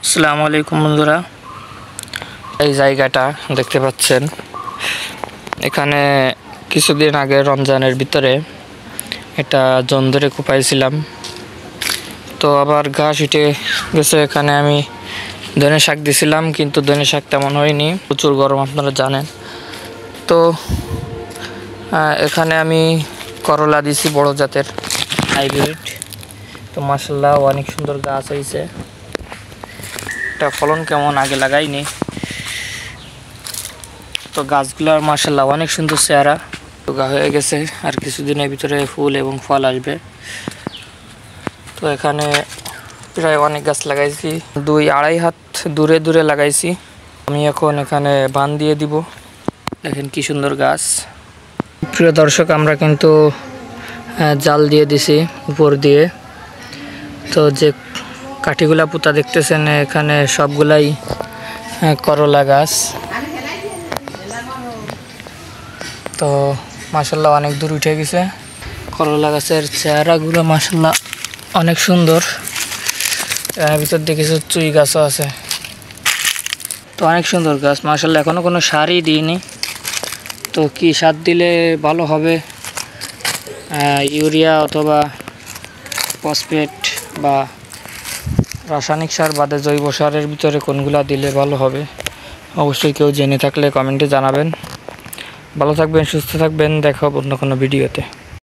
আসসালামু আলাইকুম বন্ধুরা, এই জায়গাটা দেখতে পাচ্ছেন, এখানে কিছুদিন আগে রমজানের ভিতরে এটা জন ধরে কুপাইছিলাম। তো আবার ঘাস উঠে গেছে। এখানে আমি ধনে শাক দিছিলাম, কিন্তু ধনে শাক তেমন হয়নি, প্রচুর গরম আপনারা জানেন। তো এখানে আমি করলা দিছি বড় জাতের হাইব্রিড। তো মাশাআল্লাহ অনেক সুন্দর গাছ হয়েছে। এটা ফলন কেমন আগে লাগাইনি, তো গাছগুলোর মাশাআল্লাহ অনেক সুন্দর চেহারা হয়ে গেছে। আর কিছুদিনের ভিতরে ফুল এবং ফল আসবে। তো এখানে প্রায় অনেক গাছ লাগাইছি, 2-2.5 হাত দূরে দূরে লাগাইছি। আমি এখন এখানে বান দিয়ে দিব। দেখেন কি সুন্দর গাছ। প্রিয় দর্শক, আমরা কিন্তু জাল দিয়ে দিছি উপর দিয়ে। তো যে কাঠিগুলা পুঁতা দেখতেছেন, এখানে সবগুলাই করলা গাছ। তো মাশাআল্লাহ অনেক দূর উঠে গেছে। করলা গাছের চেহারাগুলো মাশাআল্লাহ অনেক সুন্দর। এর ভিতর দিয়ে কিছু চুই গাছও আছে। তো অনেক সুন্দর গাছ মাশাআল্লাহ। এখনো কোনো সারই দিইনি, তো কি সার দিলে ভালো হবে, ইউরিয়া অথবা ফসফেট বা রাসায়নিক সার বাদে জৈব সারের ভিতরে কোনগুলা দিলে ভালো হবে, অবশ্যই কেউ জেনে থাকলে কমেন্টে জানাবেন। ভালো থাকবেন, সুস্থ থাকবেন, দেখা হবে অন্য কোনো ভিডিওতে।